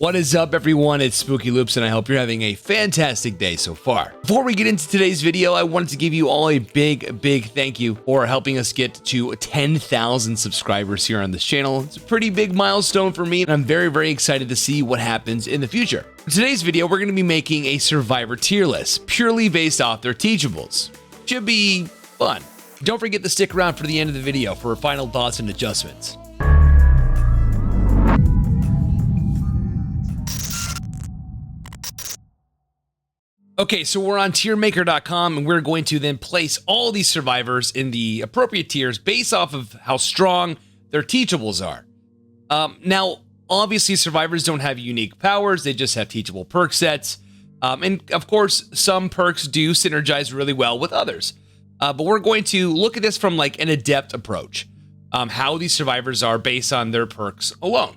What is up, everyone? It's Spooky Loops, and I hope you're having a fantastic day so far. Before we get into today's video, I wanted to give you all a big thank you for helping us get to 10,000 subscribers here on this channel. It's a pretty big milestone for me, and I'm very excited to see what happens in the future. For today's video, we're going to be making a survivor tier list, purely based off their teachables. Should be fun. Don't forget to stick around for the end of the video for final thoughts and adjustments. Okay, so we're on tiermaker.com, and we're going to then place all these survivors in the appropriate tiers based off of how strong their teachables are. Now, obviously, survivors don't have unique powers. They just have teachable perk sets. And of course, some perks do synergize really well with others. But we're going to look at this from like an adept approach, how these survivors are based on their perks alone.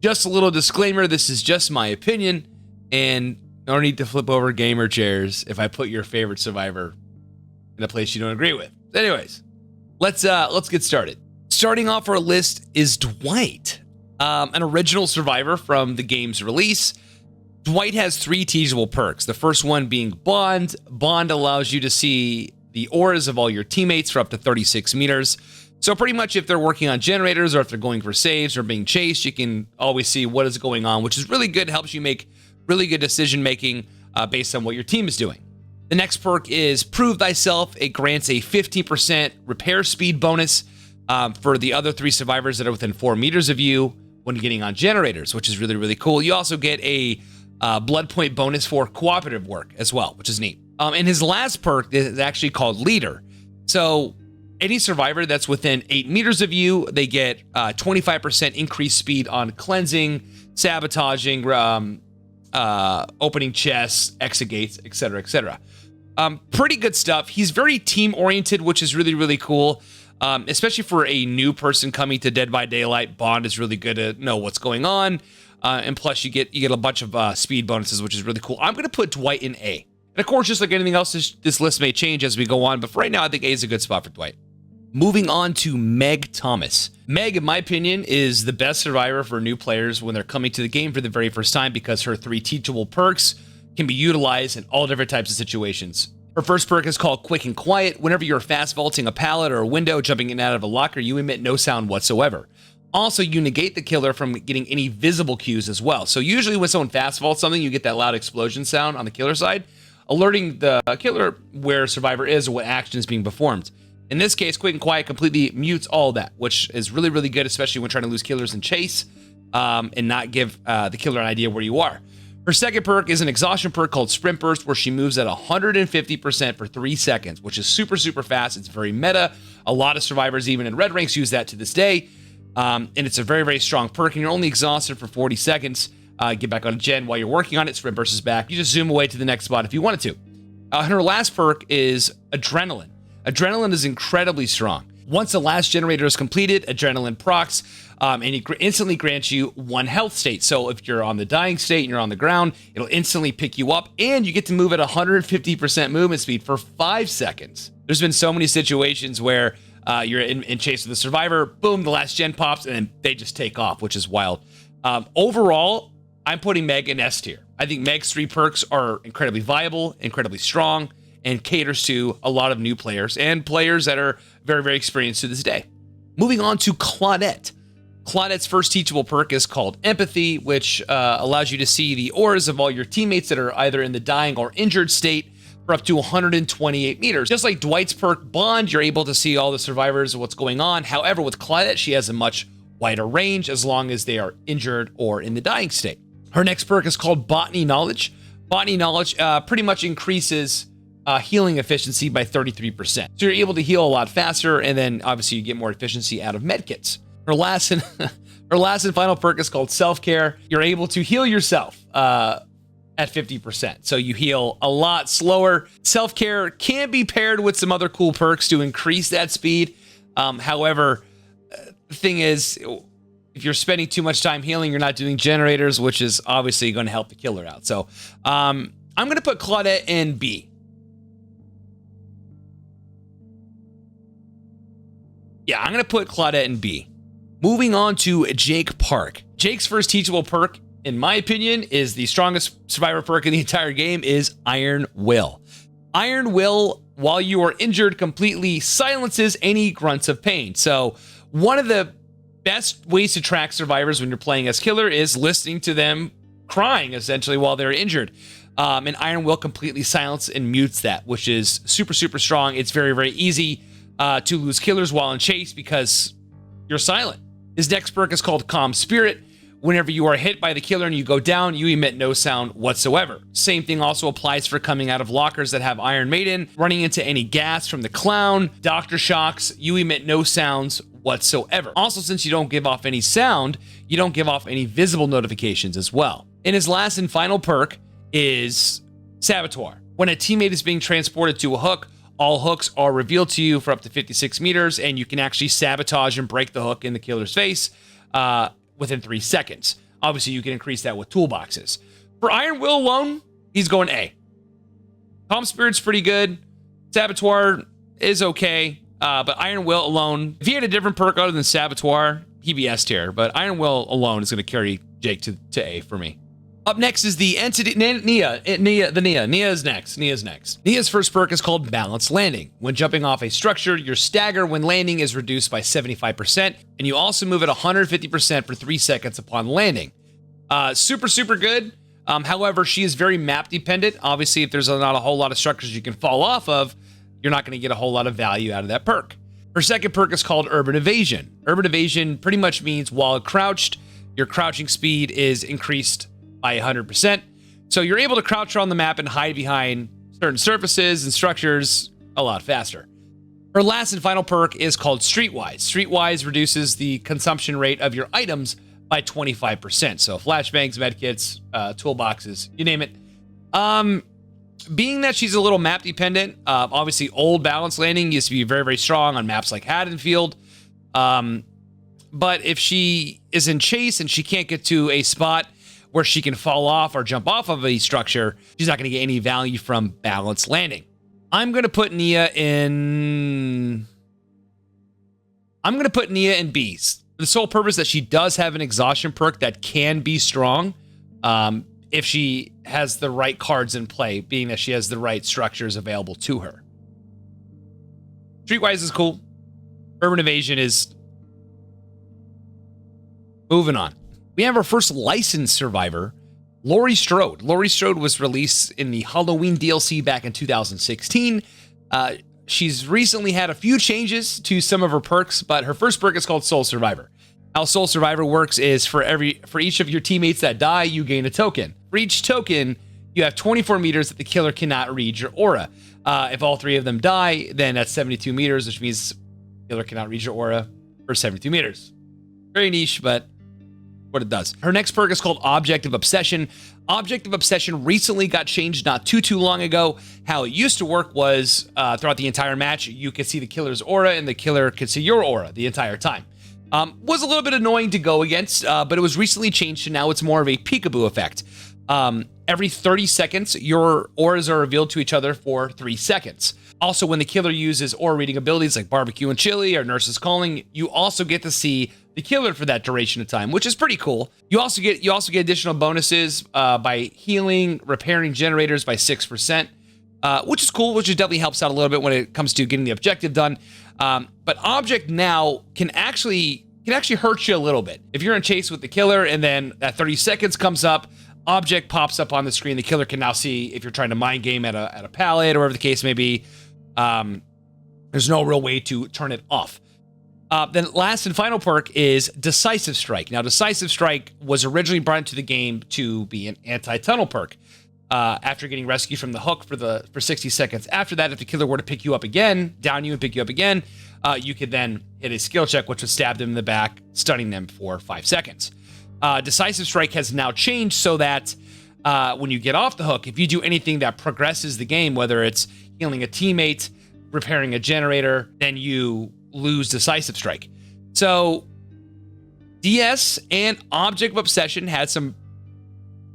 Just a little disclaimer, this is just my opinion, and no need to flip over gamer chairs if I put your favorite survivor in a place you don't agree with. Anyways, let's get started. Starting off our list is Dwight, an original survivor from the game's release. Dwight has 3 teachable perks. The first one being Bond. Bond allows you to see the auras of all your teammates for up to 36 meters. So pretty much if they're working on generators or if they're going for saves or being chased, you can always see what is going on, which is really good. Helps you make really good decision making based on what your team is doing. The next perk is Prove Thyself. It grants a 15% repair speed bonus for the other 3 survivors that are within 4 meters of you when getting on generators, which is really cool. You also get a blood point bonus for cooperative work as well, which is neat. And his last perk is actually called Leader. So any survivor that's within 8 meters of you, they get 25% increased speed on cleansing, sabotaging, opening chests, exit gates, etc. Pretty good stuff. He's very team oriented, which is really cool. Especially for a new person coming to Dead by Daylight, Bond is really good to know what's going on. And plus you get a bunch of speed bonuses, which is really cool. I'm going to put Dwight in A. And of course, just like anything else, this list may change as we go on, but for right now, I think A is a good spot for Dwight. Moving on to Meg Thomas. Meg, in my opinion, is the best survivor for new players when they're coming to the game for the very first time because her 3 teachable perks can be utilized in all different types of situations. Her first perk is called Quick and Quiet. Whenever you're fast vaulting a pallet or a window, jumping in and out of a locker, you emit no sound whatsoever. Also, you negate the killer from getting any visible cues as well. So usually when someone fast vaults something, you get that loud explosion sound on the killer side, alerting the killer where survivor is or what action is being performed. In this case, Quick and Quiet completely mutes all that, which is really good, especially when trying to lose killers in chase and not give the killer an idea where you are. Her second perk is an exhaustion perk called Sprint Burst, where she moves at 150% for 3 seconds, which is super fast. It's very meta. A lot of survivors, even in red ranks, use that to this day. And it's a very strong perk, and you're only exhausted for 40 seconds. Get back on gen while you're working on it. Sprint Burst is back. You just zoom away to the next spot if you wanted to. Her last perk is Adrenaline. Adrenaline is incredibly strong. Once the last generator is completed, Adrenaline procs, and it instantly grants you 1 health state. So if you're on the dying state and you're on the ground, it'll instantly pick you up, and you get to move at 150% movement speed for 5 seconds. There's been so many situations where you're in chase of the survivor, boom, the last gen pops, and then they just take off, which is wild. Overall, I'm putting Meg in S tier. I think Meg's 3 perks are incredibly viable, incredibly strong, and caters to a lot of new players and players that are very experienced to this day. Moving on to Claudette. Claudette's first teachable perk is called Empathy, which allows you to see the auras of all your teammates that are either in the dying or injured state for up to 128 meters. Just like Dwight's perk Bond, you're able to see all the survivors and what's going on. However, with Claudette, she has a much wider range as long as they are injured or in the dying state. Her next perk is called Botany Knowledge. Botany Knowledge pretty much increases healing efficiency by 33%. So you're able to heal a lot faster, and then obviously you get more efficiency out of medkits. Her last and final perk is called Self-Care. You're able to heal yourself at 50%. So you heal a lot slower. Self-Care can be paired with some other cool perks to increase that speed. However, the thing is, if you're spending too much time healing, you're not doing generators, which is obviously going to help the killer out. So I'm going to put Claudette in B. Yeah, I'm going to put Claudette in B. Moving on to Jake Park. Jake's first teachable perk in my opinion, is the strongest survivor perk in the entire game is Iron Will. Iron Will, while you are injured, completely silences any grunts of pain. So one of the best ways to track survivors when you're playing as killer is listening to them crying, essentially, while they're injured. And Iron Will completely silences and mutes that, which is super, super strong. It's very, very easy to lose killers while in chase because you're silent. His next perk is called Calm Spirit. Whenever you are hit by the killer and you go down, you emit no sound whatsoever. Same thing also applies for coming out of lockers that have Iron Maiden, running into any gas from the clown, doctor shocks, you emit no sounds whatsoever. Also, since you don't give off any sound, you don't give off any visible notifications as well. And his last and final perk is Saboteur. When a teammate is being transported to a hook, all hooks are revealed to you for up to 56 meters, and you can actually sabotage and break the hook in the killer's face within 3 seconds. Obviously, you can increase that with toolboxes. For Iron Will alone, he's going A. Calm Spirit's pretty good. Saboteur is okay. But Iron Will alone, if he had a different perk other than Saboteur, he'd be S tier. But Iron Will alone is going to carry Jake to A for me. Up next is the entity, Nia. Nia is next. Nia's first perk is called Balanced Landing. When jumping off a structure, your stagger when landing is reduced by 75%, and you also move at 150% for 3 seconds upon landing. Super, super good. However, she is very map dependent. Obviously, if there's not a whole lot of structures you can fall off of, you're not going to get a whole lot of value out of that perk. Her second perk is called Urban Evasion. Urban Evasion pretty much means while crouched, your crouching speed is increased by 100%. So you're able to crouch around the map and hide behind certain surfaces and structures a lot faster. Her last and final perk is called Streetwise. Streetwise reduces the consumption rate of your items by 25%. So flashbangs, medkits, toolboxes, you name it. Being that she's a little map dependent, obviously old Balanced Landing used to be very, very strong on maps like Haddonfield. But if she is in chase and she can't get to a spot where she can fall off or jump off of a structure, she's not going to get any value from Balanced Landing. I'm going to put Nia in B. The sole purpose that she does have an exhaustion perk that can be strong if she has the right cards in play, being that she has the right structures available to her. Streetwise is cool. Urban Evasion is moving on. We have our first licensed survivor, Laurie Strode. Laurie Strode was released in the Halloween DLC back in 2016. She's recently had a few changes to some of her perks, but her first perk is called Soul Survivor. How Soul Survivor works is for each of your teammates that die, you gain a token. For each token, you have 24 meters that the killer cannot read your aura. If all 3 of them die, then that's 72 meters, which means the killer cannot read your aura for 72 meters. Very niche, but what it does. Her next perk is called Object of Obsession. Object of Obsession recently got changed not too long ago. How it used to work was throughout the entire match, you could see the killer's aura and the killer could see your aura the entire time. Was a little bit annoying to go against, but it was recently changed, and now it's more of a peekaboo effect. Every 30 seconds, your auras are revealed to each other for 3 seconds. Also, when the killer uses aura reading abilities like Barbecue and Chili or Nurse's Calling, you also get to see the killer for that duration of time, which is pretty cool. You also get additional bonuses by healing, repairing generators by 6%, which is cool, which definitely helps out a little bit when it comes to getting the objective done. But Object now can actually hurt you a little bit. If you're in chase with the killer and then that 30 seconds comes up, Object pops up on the screen. The killer can now see if you're trying to mind game at a pallet or whatever the case may be. There's no real way to turn it off. Then last and final perk is Decisive Strike. Now, Decisive Strike was originally brought into the game to be an anti-tunnel perk. After getting rescued from the hook for 60 seconds. After that, if the killer were to pick you up again, down you and pick you up again, you could then hit a skill check, which would stab them in the back, stunning them for 5 seconds. Decisive Strike has now changed so that when you get off the hook, if you do anything that progresses the game, whether it's healing a teammate, repairing a generator, then you lose Decisive Strike. So DS and Object of Obsession had some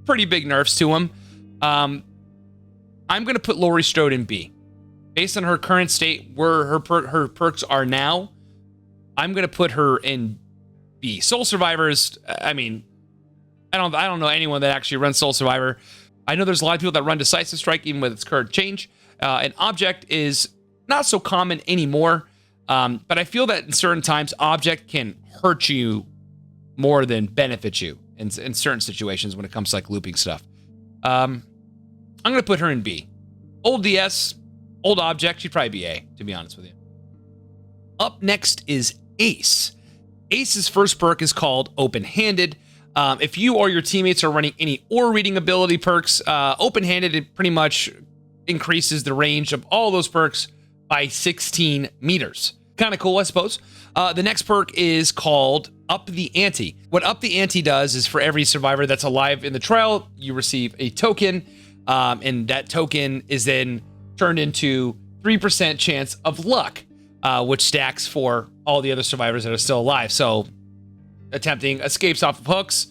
pretty big nerfs to them. I'm going to put Laurie Strode in B. Based on her current state, where her perks are now, I'm going to put her in B. Soul Survivors, I mean, I don't know anyone that actually runs Soul Survivor. I know there's a lot of people that run Decisive Strike even with its current change. An Object is not so common anymore, but I feel that in certain times, Object can hurt you more than benefit you in certain situations when it comes to like looping stuff. I'm going to put her in B. Old DS, old Object, she'd probably be A, to be honest with you. Up next is Ace. Ace's first perk is called Open-Handed. If you or your teammates are running any ore reading ability perks, Open-Handed, it pretty much increases the range of all those perks by 16 meters. Kind of cool, I suppose. The next perk is called Up the Ante. What Up the Ante does is for every survivor that's alive in the trial, you receive a token, and that token is then turned into 3% chance of luck, which stacks for all the other survivors that are still alive. So attempting escapes off of hooks,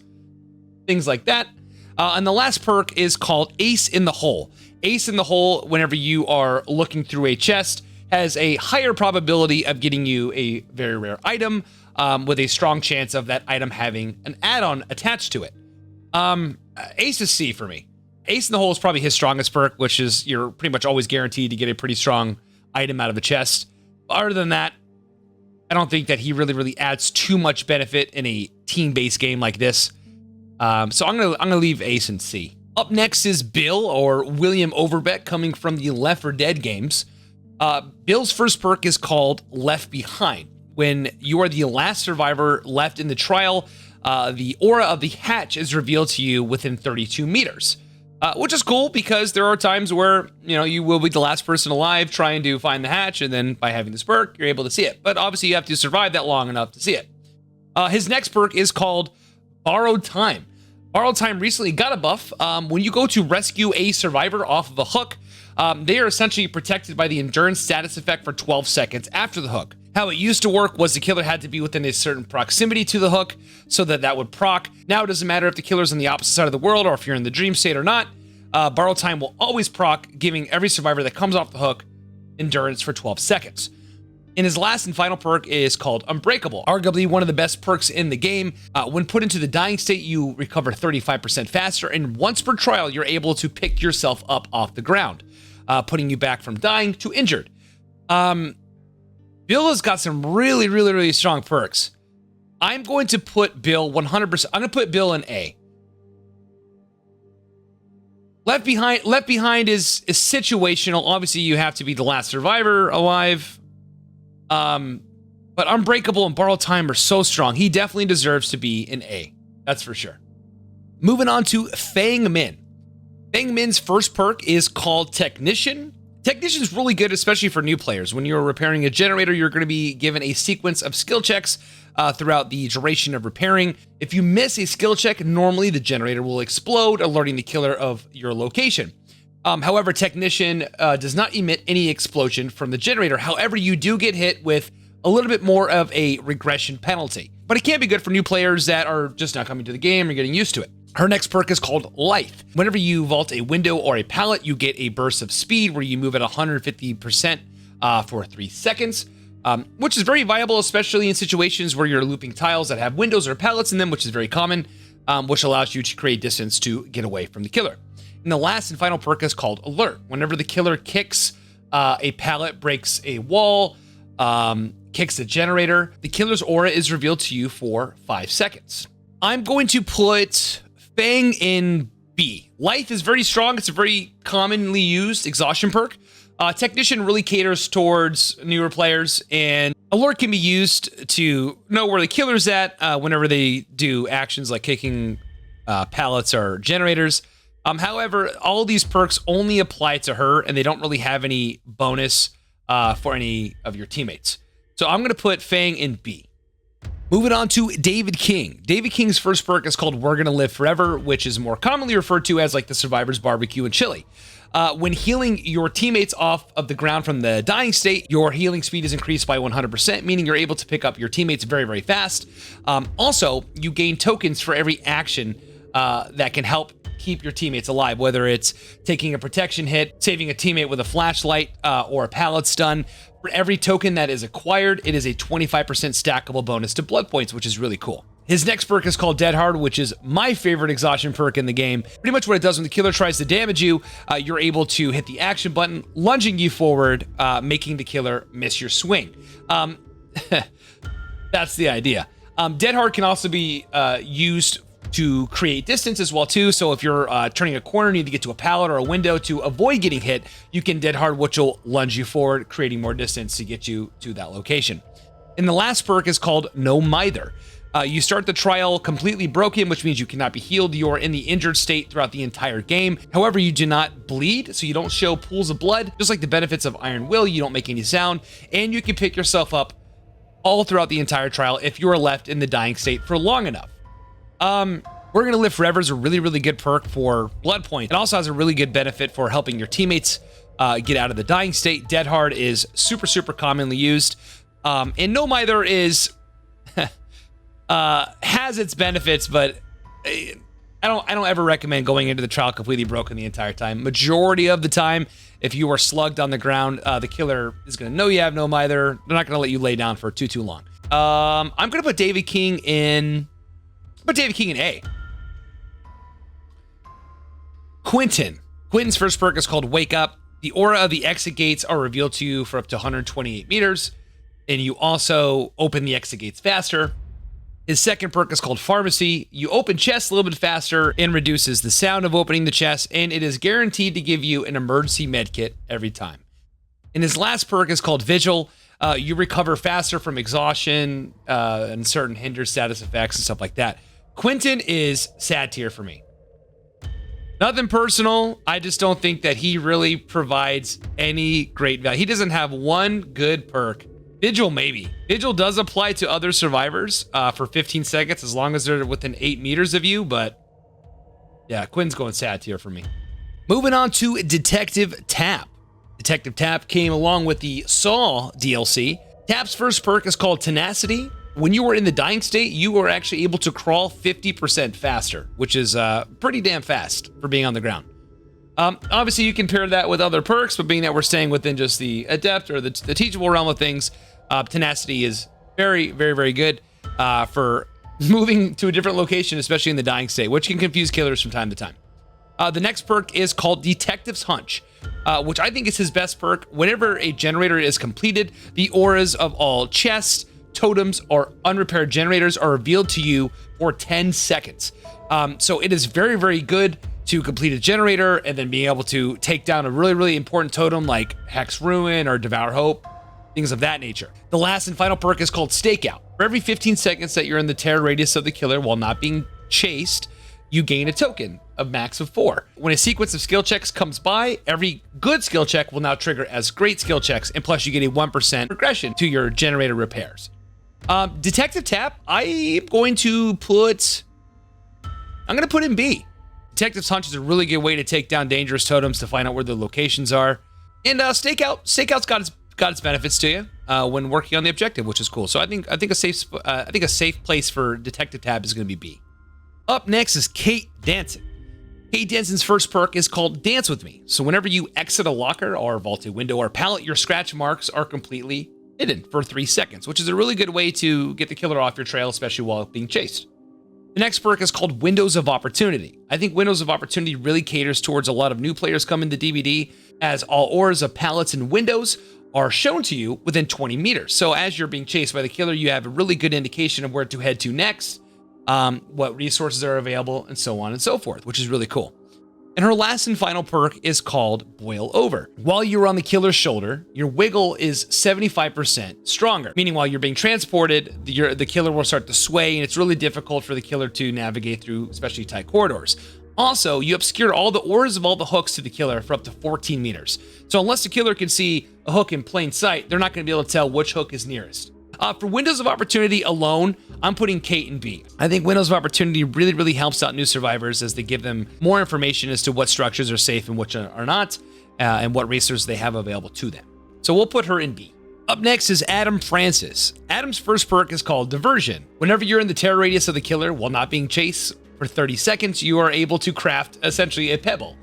things like that. And the last perk is called Ace in the Hole. Ace in the Hole, whenever you are looking through a chest, has a higher probability of getting you a very rare item, with a strong chance of that item having an add-on attached to it. Ace is C for me. Ace in the Hole is probably his strongest perk, which is you're pretty much always guaranteed to get a pretty strong item out of a chest. Other than that, I don't think that he really adds too much benefit in a team-based game like this. So I'm gonna leave Ace in C. Up next is Bill, or William Overbeck, coming from the Left 4 Dead games. Bill's first perk is called Left Behind. When you are the last survivor left in the trial, the aura of the hatch is revealed to you within 32 meters. Which is cool because there are times where, you will be the last person alive trying to find the hatch, and then by having this perk, you're able to see it. But obviously you have to survive that long enough to see it. His next perk is called Borrowed Time. Borrowed Time recently got a buff. When you go to rescue a survivor off of a hook, they are essentially protected by the endurance status effect for 12 seconds after the hook. How it used to work was the killer had to be within a certain proximity to the hook so that would proc. Now it doesn't matter if the killer's on the opposite side of the world or if you're in the dream state or not. Borrowed Time will always proc, giving every survivor that comes off the hook endurance for 12 seconds. And his last and final perk is called Unbreakable, arguably one of the best perks in the game. When put into the dying state, you recover 35% faster, and once per trial, you're able to pick yourself up off the ground, putting you back from dying to injured. Bill has got some really strong perks. I'm going to put Bill 100%. I'm going to put Bill in A. Left Behind is situational. Obviously, you have to be the last survivor alive. But Unbreakable and Borrowed Time are so strong. He definitely deserves to be an A. That's for sure. Moving on to Feng Min. Feng Min's first perk is called Technician. Technician is really good, especially for new players. When you're repairing a generator, you're going to be given a sequence of skill checks throughout the duration of repairing. If you miss a skill check, normally the generator will explode, alerting the killer of your location. However, Technician does not emit any explosion from the generator. However, you do get hit with a little bit more of a regression penalty. But it can be good for new players that are just not coming to the game or getting used to it. Her next perk is called Life. Whenever you vault a window or a pallet, you get a burst of speed where you move at 150% for 3 seconds, which is very viable, especially in situations where you're looping tiles that have windows or pallets in them, which is very common, which allows you to create distance to get away from the killer. And the last and final perk is called Alert. Whenever the killer kicks a pallet, breaks a wall, kicks a generator, the killer's aura is revealed to you for 5 seconds. I'm going to put Feng in B. Life is very strong. It's a very commonly used exhaustion perk. Technician really caters towards newer players, and Alert can be used to know where the killer's at whenever they do actions like kicking pallets or generators. However, all these perks only apply to her, and they don't really have any bonus for any of your teammates. So I'm going to put Feng in B. Moving on to David King. David King's first perk is called We're Gonna Live Forever, which is more commonly referred to as like the Survivor's Barbecue and Chili. When healing your teammates off of the ground from the dying state, your healing speed is increased by 100%, meaning you're able to pick up your teammates very fast. Also, you gain tokens for every action that can help keep your teammates alive, whether it's taking a protection hit, saving a teammate with a flashlight, or a pallet stun. For every token that is acquired, it is a 25% stackable bonus to blood points, which is really cool. His next perk is called Dead Hard, which is my favorite exhaustion perk in the game. Pretty much what it does when the killer tries to damage you, you're able to hit the action button, lunging you forward, making the killer miss your swing. That's the idea. Dead Hard can also be used to create distance as well too. So if you're turning a corner, need to get to a pallet or a window to avoid getting hit, you can Dead Hard, which will lunge you forward, creating more distance to get you to that location. And the last perk is called No Mither. You start the trial completely broken, which means you cannot be healed. You are in the injured state throughout the entire game. However, you do not bleed, so you don't show pools of blood. Just like the benefits of Iron Will, you don't make any sound, and you can pick yourself up all throughout the entire trial if you are left in the dying state for long enough. We're Gonna Live Forever is a really, really good perk for blood point. It also has a really good benefit for helping your teammates get out of the dying state. Dead Hard is super, super commonly used. And No Mither is... has its benefits, but I don't ever recommend going into the trial completely broken the entire time. Majority of the time, if you are slugged on the ground, the killer is going to know you have No Mither. They're not going to let you lay down for too long. I'm going to put David King in... A. Quentin's first perk is called Wake Up. The aura of the exit gates are revealed to you for up to 128 meters, and you also open the exit gates faster. His second perk is called Pharmacy. You open chests a little bit faster and reduces the sound of opening the chest, and it is guaranteed to give you an emergency med kit every time. And his last perk is called Vigil. You recover faster from exhaustion and certain hinder status effects and stuff like that. Quentin is sad tier for me. Nothing personal. I just don't think that he really provides any great value. He doesn't have one good perk. Vigil, maybe. Vigil does apply to other survivors for 15 seconds as long as they're within 8 meters of you, but yeah, Quinn's going sad tier for me. Moving on to Detective Tapp. Detective Tapp came along with the Saw DLC. Tapp's first perk is called Tenacity. When you were in the dying state, you were actually able to crawl 50% faster, which is pretty damn fast for being on the ground. Obviously, you can pair that with other perks, but being that we're staying within just the adept or the teachable realm of things, Tenacity is very, very, very good for moving to a different location, especially in the dying state, which can confuse killers from time to time. The next perk is called Detective's Hunch, which I think is his best perk. Whenever a generator is completed, the auras of all chests, totems, or unrepaired generators are revealed to you for 10 seconds. So it is very, very good to complete a generator and then being able to take down a really, really important totem like Hex Ruin or Devour Hope, things of that nature. The last and final perk is called Stakeout. For every 15 seconds that you're in the terror radius of the killer while not being chased, you gain a token, a max of 4. When a sequence of skill checks comes by, every good skill check will now trigger as great skill checks, and plus you get a 1% progression to your generator repairs. Detective Tapp, I'm going to put in B. Detective's Hunch is a really good way to take down dangerous totems to find out where the locations are. And Stakeout's got its benefits to you when working on the objective, which is cool. So I think a safe place for Detective Tapp is going to be B. Up next is Kate Danson. Kate Danson's first perk is called Dance With Me. So whenever you exit a locker or vaulted window or pallet, your scratch marks are completely hidden for 3 seconds, which is a really good way to get the killer off your trail, especially while being chased. The next perk is called Windows of Opportunity. I think Windows of Opportunity really caters towards a lot of new players coming to DBD, as all auras of pallets and windows are shown to you within 20 meters. So as you're being chased by the killer, you have a really good indication of where to head to next, what resources are available, and so on and so forth, which is really cool. And her last and final perk is called Boil Over. While you're on the killer's shoulder, your wiggle is 75% stronger, meaning while you're being transported, the killer will start to sway, and it's really difficult for the killer to navigate through, especially tight corridors. Also, you obscure all the auras of all the hooks to the killer for up to 14 meters. So unless the killer can see a hook in plain sight, they're not going to be able to tell which hook is nearest. For Windows of Opportunity alone, I'm putting Kate in B. I think Windows of Opportunity really, really helps out new survivors as they give them more information as to what structures are safe and which are not, and what resources they have available to them. So we'll put her in B. Up next is Adam Francis. Adam's first perk is called Diversion. Whenever you're in the terror radius of the killer while not being chased for 30 seconds, you are able to craft essentially a pebble.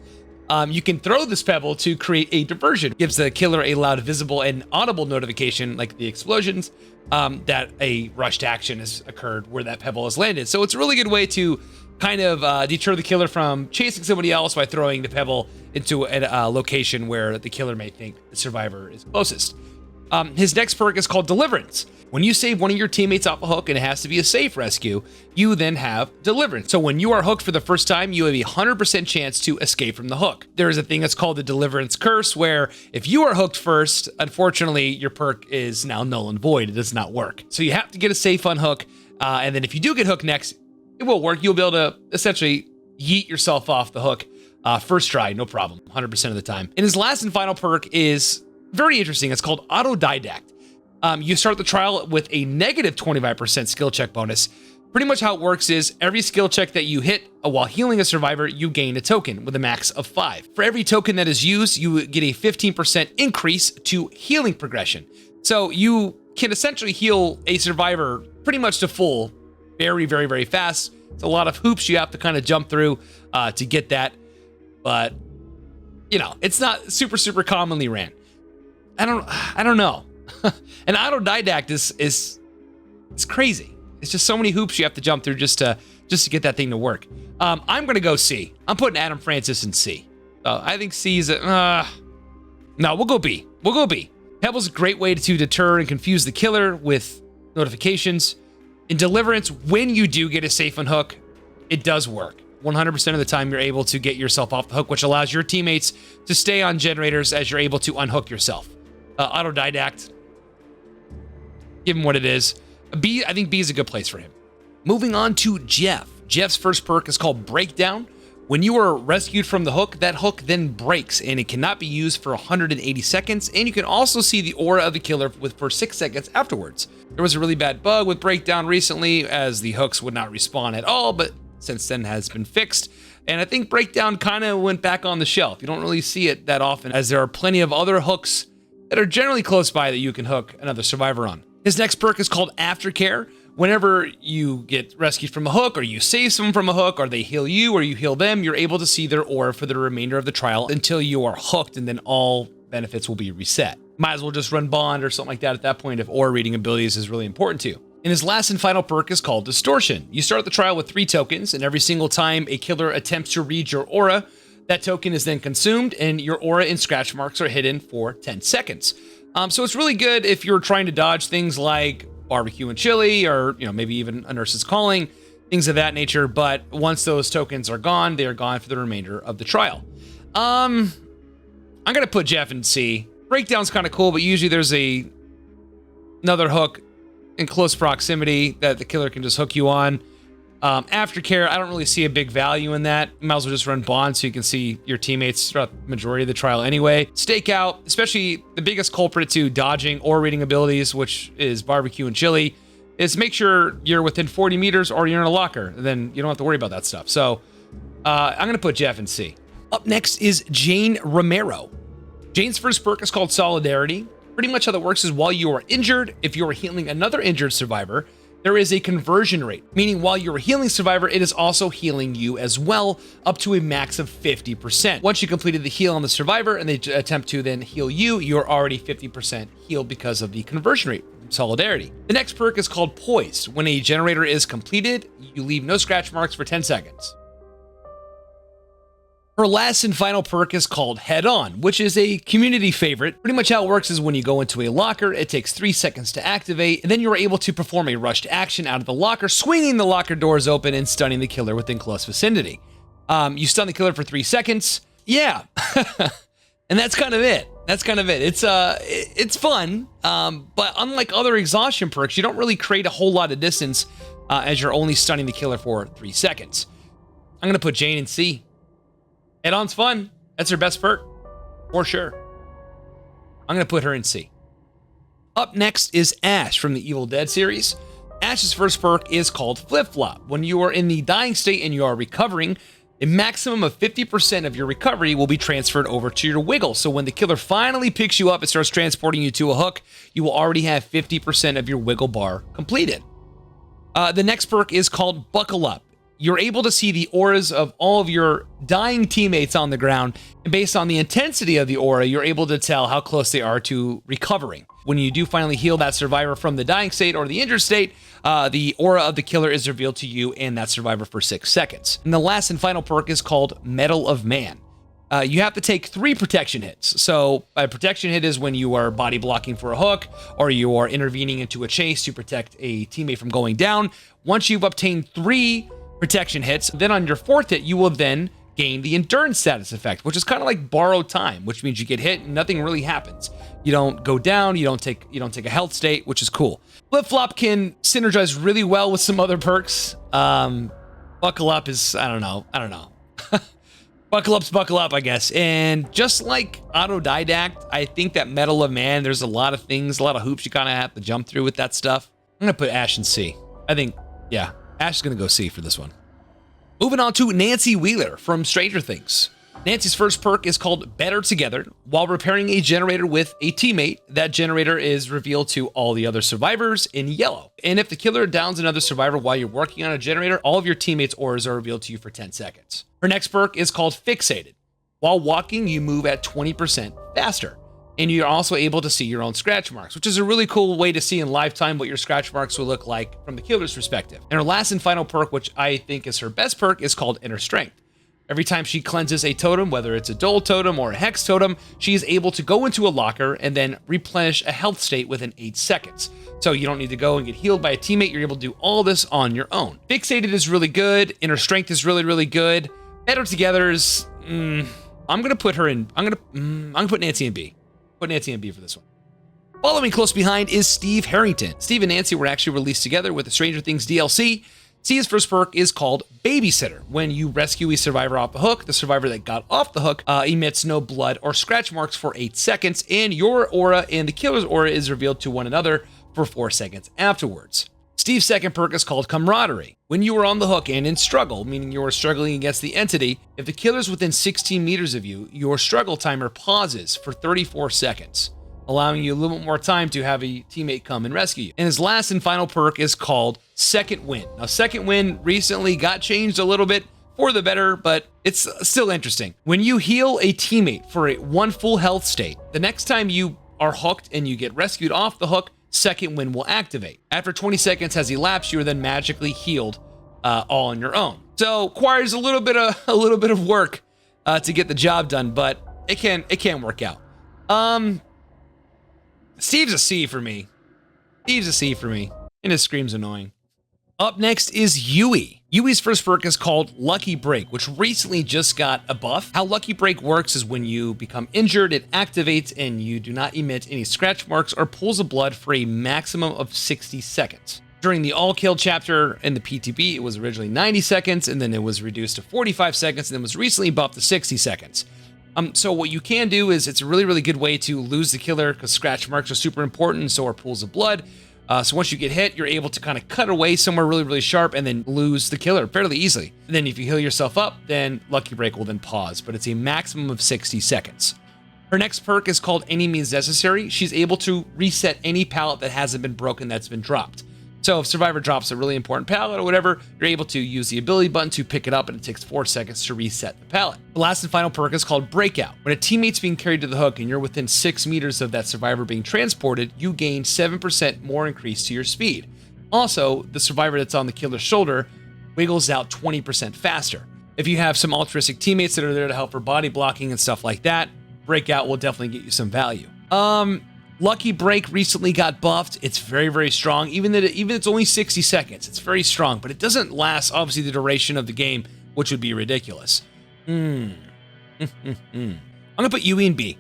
You can throw this pebble to create a diversion. Gives the killer a loud, visible, and audible notification, like the explosions, that a rushed action has occurred where that pebble has landed. So it's a really good way to kind of deter the killer from chasing somebody else by throwing the pebble into a location where the killer may think the survivor is closest. His next perk is called Deliverance. When you save one of your teammates off a hook and it has to be a safe rescue, you then have Deliverance. So when you are hooked for the first time, you have a 100% chance to escape from the hook. There is a thing that's called the Deliverance Curse, where if you are hooked first, unfortunately, your perk is now null and void. It does not work. So you have to get a safe unhook, and then if you do get hooked next, it will work. You'll be able to essentially yeet yourself off the hook first try, no problem, 100% of the time. And his last and final perk is very interesting. It's called Autodidact. You start the trial with a negative 25% skill check bonus. Pretty much how it works is every skill check that you hit while healing a survivor, you gain a token with a max of 5. For every token that is used, you get a 15% increase to healing progression. So you can essentially heal a survivor pretty much to full very, very, very fast. It's a lot of hoops you have to kind of jump through to get that. But, you know, it's not super, super commonly ran. I don't know. An autodidact is crazy. It's just so many hoops you have to jump through just to get that thing to work. I'm gonna go C. I'm putting Adam Francis in C. I think C is no, we'll go B. We'll go B. Pebble's a great way to deter and confuse the killer with notifications. In Deliverance, when you do get a safe unhook, it does work. 100% of the time, you're able to get yourself off the hook, which allows your teammates to stay on generators as you're able to unhook yourself. Autodidact, give him what it is. B, I think B is a good place for him. Moving on to Jeff. Jeff's first perk is called Breakdown. When you are rescued from the hook, that hook then breaks, and it cannot be used for 180 seconds, and you can also see the aura of the killer for 6 seconds afterwards. There was a really bad bug with Breakdown recently, as the hooks would not respawn at all, but since then has been fixed, and I think Breakdown kind of went back on the shelf. You don't really see it that often, as there are plenty of other hooks that are generally close by that you can hook another survivor on. His next perk is called Aftercare. Whenever you get rescued from a hook, or you save someone from a hook, or they heal you, or you heal them, you're able to see their aura for the remainder of the trial until you are hooked, and then all benefits will be reset. Might as well just run Bond or something like that at that point if aura reading abilities is really important to you. And his last and final perk is called Distortion. You start the trial with 3 tokens, and every single time a killer attempts to read your aura, that token is then consumed, and your aura and scratch marks are hidden for 10 seconds. So it's really good if you're trying to dodge things like barbecue and chili, or maybe even a nurse's calling, things of that nature. But once those tokens are gone, they are gone for the remainder of the trial. I'm gonna put Jeff in C. Breakdown's kind of cool, but usually there's another hook in close proximity that the killer can just hook you on. Aftercare, I don't really see a big value in that. You might as well just run Bond so you can see your teammates throughout the majority of the trial anyway. Stakeout, especially the biggest culprit to dodging or reading abilities, which is barbecue and chili, is make sure you're within 40 meters or you're in a locker. Then you don't have to worry about that stuff. So I'm going to put Jeff in C. Up next is Jane Romero. Jane's first perk is called Solidarity. Pretty much how that works is while you are injured, if you are healing another injured survivor, there is a conversion rate, meaning while you're a healing survivor, it is also healing you as well, up to a max of 50%. Once you completed the heal on the survivor and they attempt to then heal you, you're already 50% healed because of the conversion rate from Solidarity. The next perk is called Poised. When a generator is completed, you leave no scratch marks for 10 seconds. Her last and final perk is called Head On, which is a community favorite. Pretty much how it works is when you go into a locker, it takes 3 seconds to activate, and then you're able to perform a rushed action out of the locker, swinging the locker doors open and stunning the killer within close vicinity. You stun the killer for 3 seconds. Yeah. And that's kind of it. It's fun, but unlike other exhaustion perks, you don't really create a whole lot of distance as you're only stunning the killer for 3 seconds. I'm going to put Jane in C. Head-on's fun. That's her best perk, for sure. I'm going to put her in C. Up next is Ash from the Evil Dead series. Ash's first perk is called Flip-Flop. When you are in the dying state and you are recovering, a maximum of 50% of your recovery will be transferred over to your wiggle. So when the killer finally picks you up and starts transporting you to a hook, you will already have 50% of your wiggle bar completed. The next perk is called Buckle Up. you're able to see the auras of all of your dying teammates on the ground. And based on the intensity of the aura, you're able to tell how close they are to recovering. When you do finally heal that survivor from the dying state or the injured state, the aura of the killer is revealed to you and that survivor for 6 seconds. And the last and final perk is called Medal of Man. You have to take 3 protection hits. So a protection hit is when you are body blocking for a hook or you are intervening into a chase to protect a teammate from going down. Once you've obtained 3 protection hits, then on your 4th hit, you will then gain the endurance status effect, which is kind of like borrowed time, which means you get hit and nothing really happens. You don't go down, you don't take a health state, which is cool. Flip-flop can synergize really well with some other perks. Buckle up is, I don't know. Buckle up, I guess. And just like autodidact, I think that Medal of Man, there's a lot of things, a lot of hoops you kind of have to jump through with that stuff. I'm going to put Ash in C. I think, yeah, Ash is going to go C for this one. Moving on to Nancy Wheeler from Stranger Things. Nancy's first perk is called Better Together. While repairing a generator with a teammate, that generator is revealed to all the other survivors in yellow. And if the killer downs another survivor while you're working on a generator, all of your teammates' auras are revealed to you for 10 seconds. Her next perk is called Fixated. While walking, you move at 20% faster. And you're also able to see your own scratch marks, which is a really cool way to see in live time what your scratch marks will look like from the killer's perspective. And her last and final perk, which I think is her best perk, is called Inner Strength. Every time she cleanses a totem, whether it's a Dole totem or a Hex totem, she is able to go into a locker and then replenish a health state within 8 seconds. So you don't need to go and get healed by a teammate. You're able to do all this on your own. Fixated is really good. Inner Strength is really, really good. Better Together is, I'm gonna put her in. I'm gonna put Nancy in B. Put Nancy in B for this one. Following close behind is Steve Harrington. Steve and Nancy were actually released together with the Stranger Things DLC. Steve's first perk is called Babysitter. When you rescue a survivor off the hook, the survivor that got off the hook emits no blood or scratch marks for 8 seconds, and your aura and the killer's aura is revealed to one another for 4 seconds afterwards. Steve's second perk is called Camaraderie. When you are on the hook and in struggle, meaning you are struggling against the entity, if the killer's within 16 meters of you, your struggle timer pauses for 34 seconds, allowing you a little bit more time to have a teammate come and rescue you. And his last and final perk is called Second Wind. Now, Second Wind recently got changed a little bit for the better, but it's still interesting. When you heal a teammate for one full health state, the next time you are hooked and you get rescued off the hook, Second Wind will activate. After 20 seconds has elapsed, you are then magically healed all on your own. So requires a little bit of work to get the job done, but it can work out. Steve's a C for me. And his scream's annoying. Up next is Yui. Yui's first perk is called Lucky Break, which recently just got a buff. How Lucky Break works is when you become injured, it activates and you do not emit any scratch marks or pools of blood for a maximum of 60 seconds. During the All Kill chapter in the PTB, it was originally 90 seconds, and then it was reduced to 45 seconds, and then was recently buffed to 60 seconds. So what you can do is, it's a really, really good way to lose the killer, because scratch marks are super important, so are pools of blood. So once you get hit, you're able to kind of cut away somewhere really, really sharp and then lose the killer fairly easily. And then if you heal yourself up, then Lucky Break will then pause, but it's a maximum of 60 seconds. Her next perk is called Any Means Necessary. She's able to reset any pallet that hasn't been broken that's been dropped. So if Survivor drops a really important pallet or whatever, you're able to use the ability button to pick it up, and it takes 4 seconds to reset the pallet. The last and final perk is called Breakout. When a teammate's being carried to the hook and you're within 6 meters of that survivor being transported, you gain 7% more increase to your speed. Also, the survivor that's on the killer's shoulder wiggles out 20% faster. If you have some altruistic teammates that are there to help for body blocking and stuff like that, Breakout will definitely get you some value. Lucky Break recently got buffed. It's very, very strong. Even it's only 60 seconds, it's very strong, but it doesn't last, obviously, the duration of the game, which would be ridiculous. I'm gonna put Yui in B.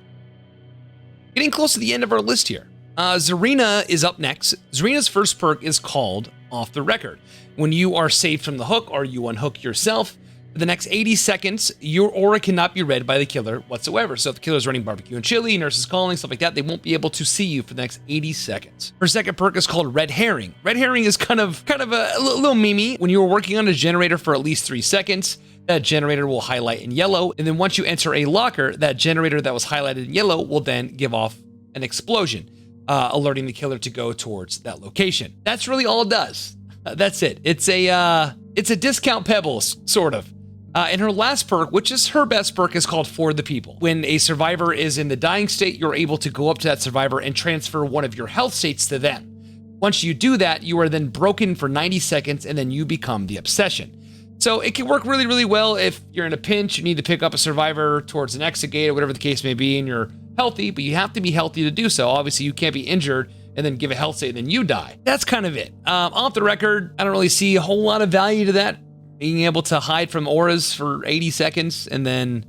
Getting close to the end of our list here. Zarina is up next. Zarina's first perk is called Off the Record. When you are saved from the hook or you unhook yourself, for the next 80 seconds, your aura cannot be read by the killer whatsoever. So if the killer is running barbecue and chili, nurses calling, stuff like that, they won't be able to see you for the next 80 seconds. Her second perk is called Red Herring. Red Herring is kind of a little memey. When you are working on a generator for at least 3 seconds, that generator will highlight in yellow. And then once you enter a locker, that generator that was highlighted in yellow will then give off an explosion, alerting the killer to go towards that location. That's really all it does. That's it. It's a It's a discount pebbles, sort of. And her last perk, which is her best perk, is called For the People. When a survivor is in the dying state, you're able to go up to that survivor and transfer one of your health states to them. Once you do that, you are then broken for 90 seconds and then you become the obsession. So it can work really, really well if you're in a pinch, you need to pick up a survivor towards an exit gate or whatever the case may be, and you're healthy, but you have to be healthy to do so. Obviously, you can't be injured and then give a health state and then you die. That's kind of it. Off the record, I don't really see a whole lot of value to that. Being able to hide from auras for 80 seconds and then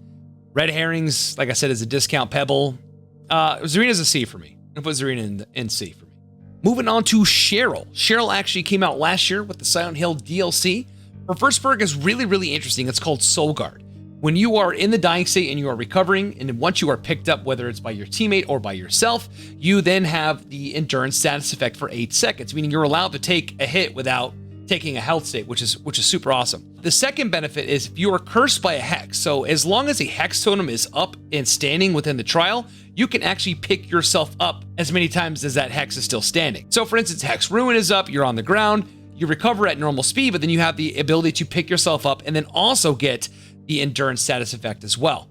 red herrings, like I said, is a discount pebble. Zarina's a C for me. I put Zarina in C for me. Moving on to Cheryl. Cheryl actually came out last year with the Silent Hill DLC. Her first perk is really, really interesting. It's called Soul Guard. When you are in the dying state and you are recovering, and once you are picked up, whether it's by your teammate or by yourself, you then have the endurance status effect for 8 seconds, meaning you're allowed to take a hit without taking a health state, which is super awesome. The second benefit is if you are cursed by a hex, so as long as a hex totem is up and standing within the trial, you can actually pick yourself up as many times as that hex is still standing. So for instance, Hex Ruin is up, you're on the ground, you recover at normal speed, but then you have the ability to pick yourself up and then also get the endurance status effect as well,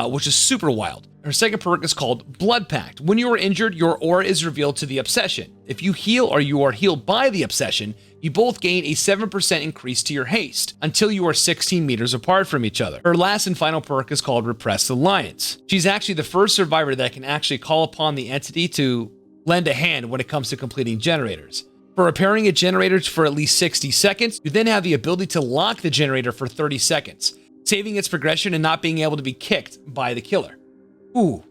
which is super wild. Her second perk is called Blood Pact. When you are injured, your aura is revealed to the obsession. If you heal or you are healed by the obsession, you both gain a 7% increase to your haste until you are 16 meters apart from each other. Her last and final perk is called Repressed Alliance. She's actually the first survivor that can actually call upon the entity to lend a hand when it comes to completing generators. For repairing a generator for at least 60 seconds, you then have the ability to lock the generator for 30 seconds, saving its progression and not being able to be kicked by the killer. Ooh,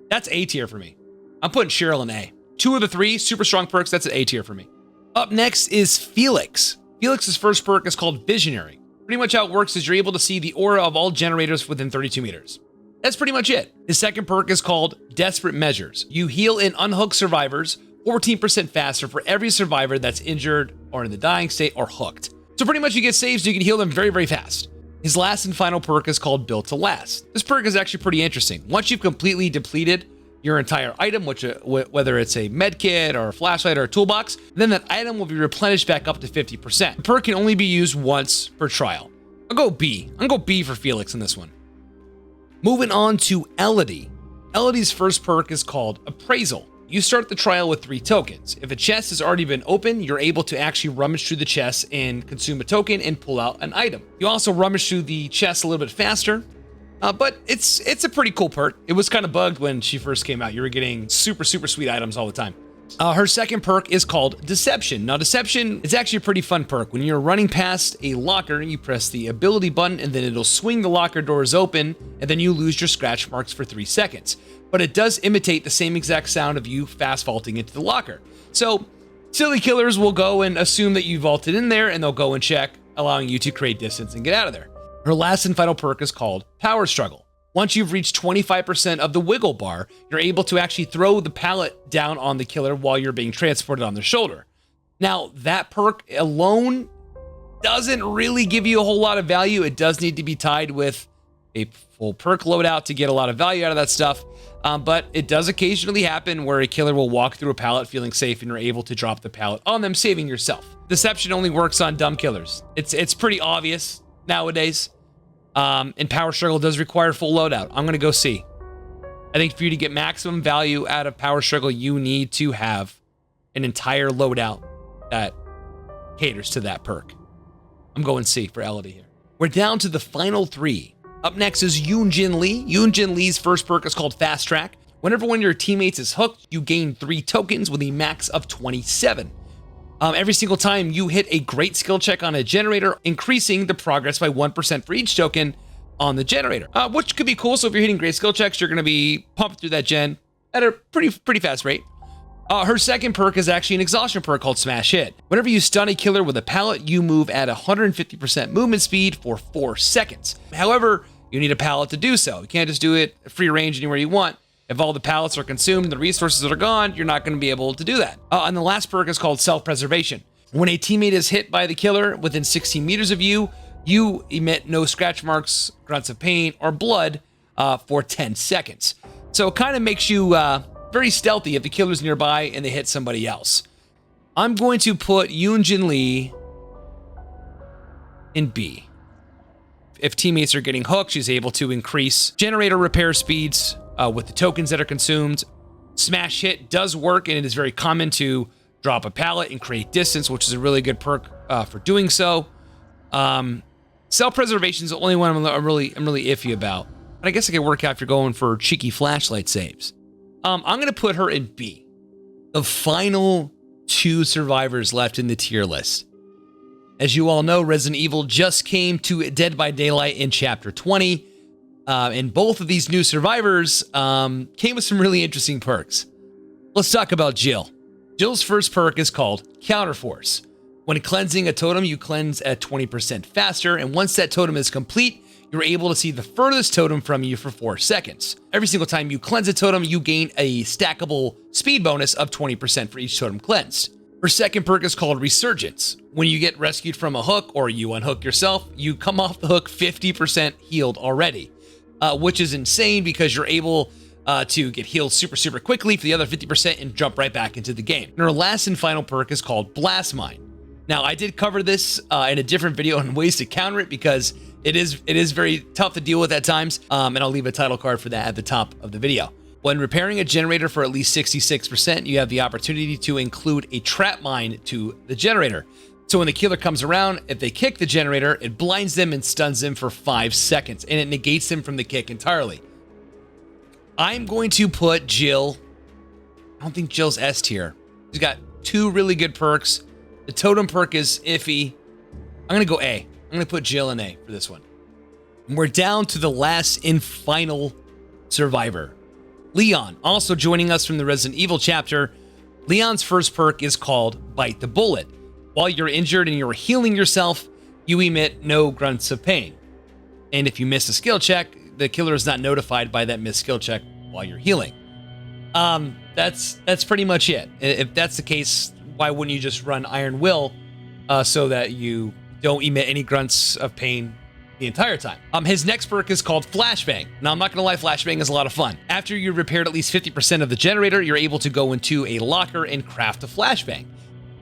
that's A tier for me. I'm putting Cheryl in A. 2 of the 3 super strong perks, that's an A tier for me. Up next is Felix. Felix's first perk is called Visionary. Pretty much how it works is you're able to see the aura of all generators within 32 meters. That's pretty much it. His second perk is called Desperate Measures. You heal and unhook survivors 14% faster for every survivor that's injured or in the dying state or hooked. So pretty much you get saves, so you can heal them very, very fast. His last and final perk is called Built to Last. This perk is actually pretty interesting. Once you've completely depleted your entire item, which whether it's a med kit or a flashlight or a toolbox, then that item will be replenished back up to 50%. The perk can only be used once per trial. I'll go B. I'm gonna go B for Felix in this one. Moving on to Elodie. Elodie's first perk is called Appraisal. You start the trial with 3 tokens. If a chest has already been opened, you're able to actually rummage through the chest and consume a token and pull out an item. You also rummage through the chest a little bit faster, but it's a pretty cool perk. It was kind of bugged when she first came out. You were getting super, super sweet items all the time. Her second perk is called Deception. Now, Deception is actually a pretty fun perk. When you're running past a locker, you press the ability button and then it'll swing the locker doors open and then you lose your scratch marks for 3 seconds. But it does imitate the same exact sound of you fast vaulting into the locker. So silly killers will go and assume that you vaulted in there and they'll go and check, allowing you to create distance and get out of there. Her last and final perk is called Power Struggle. Once you've reached 25% of the wiggle bar, you're able to actually throw the pallet down on the killer while you're being transported on their shoulder. Now, that perk alone doesn't really give you a whole lot of value. It does need to be tied with a full perk loadout to get a lot of value out of that stuff. But it does occasionally happen where a killer will walk through a pallet feeling safe and you're able to drop the pallet on them, saving yourself. Deception only works on dumb killers. It's pretty obvious nowadays. And Power Struggle does require full loadout. I'm going to go C. I think for you to get maximum value out of Power Struggle, you need to have an entire loadout that caters to that perk. I'm going C for Elodie here. We're down to the final 3. Up next is Yun-Jin Lee. Yun-Jin Lee's first perk is called Fast Track. Whenever one of your teammates is hooked, you gain 3 tokens with a max of 27. Every single time you hit a great skill check on a generator, increasing the progress by 1% for each token on the generator, which could be cool. So if you're hitting great skill checks, you're going to be pumping through that gen at a pretty fast rate. Her second perk is actually an exhaustion perk called Smash Hit. Whenever you stun a killer with a pallet, you move at 150% movement speed for 4 seconds. However, you need a pallet to do so. You can't just do it free range anywhere you want. If all the pallets are consumed and the resources are gone, you're not going to be able to do that. And the last perk is called Self-Preservation. When a teammate is hit by the killer within 16 meters of you, you emit no scratch marks, grunts of pain, or blood for 10 seconds. So it kind of makes you very stealthy if the killer's nearby and they hit somebody else. I'm going to put Yun-Jin Lee in B. If teammates are getting hooked, she's able to increase generator repair speeds with the tokens that are consumed. Smash hit does work, and it is very common to drop a pallet and create distance, which is a really good perk for doing so. Cell preservation is the only one I'm really iffy about. But I guess it could work out if you're going for cheeky flashlight saves. I'm going to put her in B. The final 2 survivors left in the tier list. As you all know, Resident Evil just came to Dead by Daylight in Chapter 20. And both of these new survivors came with some really interesting perks. Let's talk about Jill. Jill's first perk is called Counterforce. When cleansing a totem, you cleanse at 20% faster, and once that totem is complete, you're able to see the furthest totem from you for 4 seconds. Every single time you cleanse a totem, you gain a stackable speed bonus of 20% for each totem cleansed. Her second perk is called Resurgence. When you get rescued from a hook or you unhook yourself, you come off the hook 50% healed already, which is insane because you're able to get healed super quickly for the other 50% and jump right back into the game. And her last and final perk is called Blast Mine. Now, I did cover this in a different video on ways to counter it because it is very tough to deal with at times, and I'll leave a title card for that at the top of the video. When repairing a generator for at least 66%, you have the opportunity to include a trap mine to the generator. So when the killer comes around, if they kick the generator, it blinds them and stuns them for 5 seconds, and it negates them from the kick entirely. I'm going to put Jill, I don't think Jill's S tier. She's got 2 really good perks. The totem perk is iffy. I'm going to go A. I'm going to put Jill in A for this one. And we're down to the last and final survivor. Leon, also joining us from the Resident Evil chapter. Leon's first perk is called Bite the Bullet. While you're injured and you're healing yourself, you emit no grunts of pain. And if you miss a skill check, the killer is not notified by that missed skill check while you're healing. That's pretty much it. If that's the case, why wouldn't you just run Iron Will so that you don't emit any grunts of pain the entire time? His next perk is called Flashbang. Now, I'm not gonna lie, Flashbang is a lot of fun. After you repaired at least 50% of the generator, you're able to go into a locker and craft a Flashbang.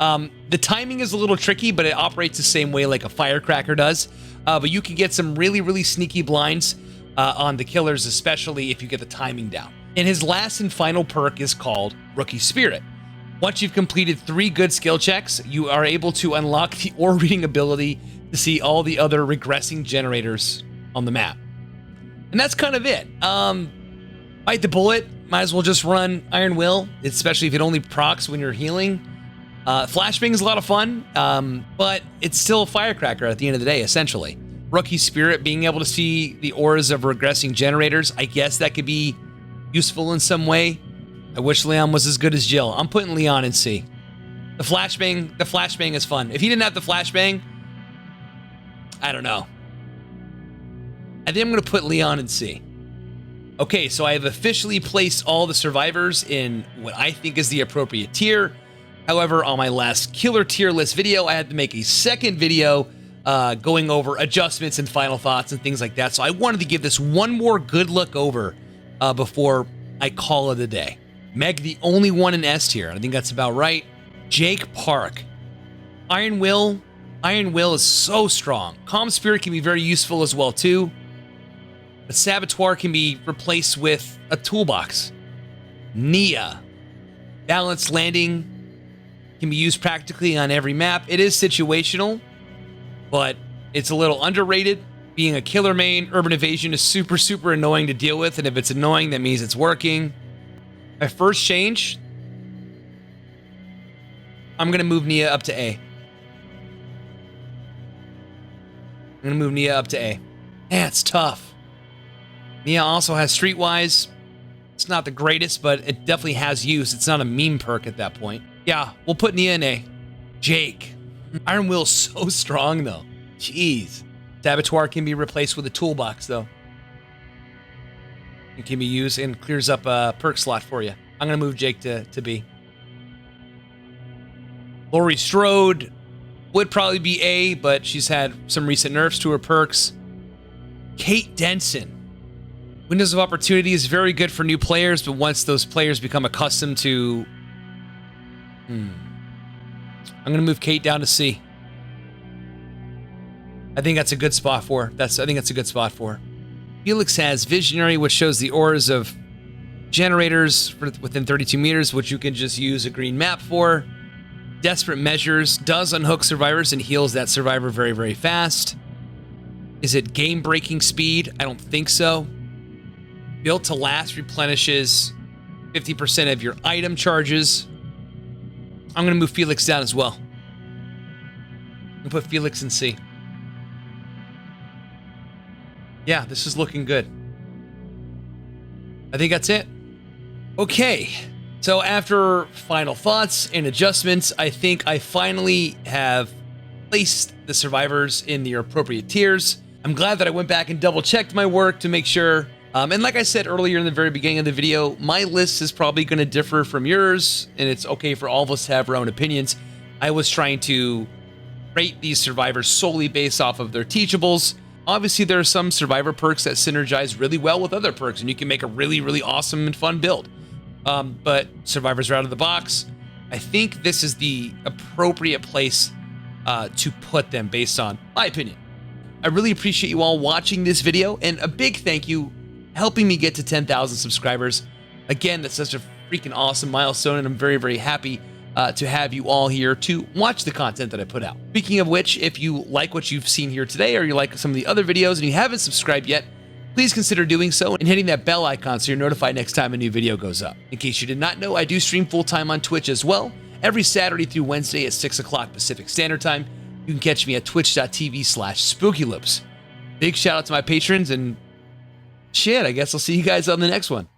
The timing is a little tricky, but it operates the same way like a firecracker does. But you can get some really sneaky blinds on the killers, especially if you get the timing down. And his last and final perk is called Rookie Spirit. Once you've completed 3 good skill checks, you are able to unlock the aura reading ability to see all the other regressing generators on the map. And that's kind of it. Bite the Bullet, might as well just run Iron Will, especially if it only procs when you're healing. Flashbang is a lot of fun, but it's still a firecracker at the end of the day, essentially. Rookie Spirit, being able to see the auras of regressing generators, I guess that could be useful in some way. I wish Leon was as good as Jill. I'm putting Leon in C. The flashbang is fun. If he didn't have the flashbang, I don't know. I think I'm going to put Leon in C. Okay, so I have officially placed all the survivors in what I think is the appropriate tier. However, on my last killer tier list video, I had to make a second video going over adjustments and final thoughts and things like that. So I wanted to give this one more good look over before I call it a day. Meg, the only one in S tier. I think that's about right. Jake Park. Iron Will is so strong. Calm Spirit can be very useful as well too. But Saboteur can be replaced with a toolbox. Nia. Balanced Landing can be used practically on every map. It is situational, but it's a little underrated. Being a killer main, Urban Evasion is super annoying to deal with, and if it's annoying, that means it's working. My first change, I'm going to move Nia up to A. I'm going to move Nia up to A. Man, it's tough. Nia also has Streetwise. It's not the greatest, but it definitely has use. It's not a meme perk at that point. Yeah, we'll put Nia in A. Jake. Iron Will's so strong, though. Jeez. Saboteur can be replaced with a toolbox, though. It can be used and clears up a perk slot for you. I'm going to move Jake to B. Laurie Strode would probably be A, but she's had some recent nerfs to her perks. Kate Denson. Windows of Opportunity is very good for new players, but once those players become accustomed to... I'm going to move Kate down to C. I think that's a good spot for. I think that's a good spot for. Felix has Visionary, which shows the auras of generators within 32 meters, which you can just use a green map for. Desperate Measures does unhook survivors and heals that survivor very, very fast. Is it game-breaking speed? I don't think so. Built to Last replenishes 50% of your item charges. I'm going to move Felix down as well. And put Felix in C. Yeah, this is looking good. I think that's it. Okay, so after final thoughts and adjustments, I think I finally have placed the survivors in their appropriate tiers. I'm glad that I went back and double-checked my work to make sure. And like I said earlier in the very beginning of the video, my list is probably going to differ from yours, and it's okay for all of us to have our own opinions. I was trying to rate these survivors solely based off of their teachables. Obviously, there are some survivor perks that synergize really well with other perks, and you can make a really, really awesome and fun build. But survivors are out of the box. I think this is the appropriate place to put them based on my opinion. I really appreciate you all watching this video, and a big thank you helping me get to 10,000 subscribers. Again, that's such a freaking awesome milestone, and I'm very, very happy to have you all here to watch the content that I put out. Speaking of which, if you like what you've seen here today, or you like some of the other videos and you haven't subscribed yet, please consider doing so and hitting that bell icon so you're notified next time a new video goes up. In case you did not know, I do stream full-time on Twitch as well, every Saturday through Wednesday at 6 o'clock Pacific Standard Time. You can catch me at twitch.tv/SpookyLoops. Big shout out to my patrons, and shit, I guess I'll see you guys on the next one.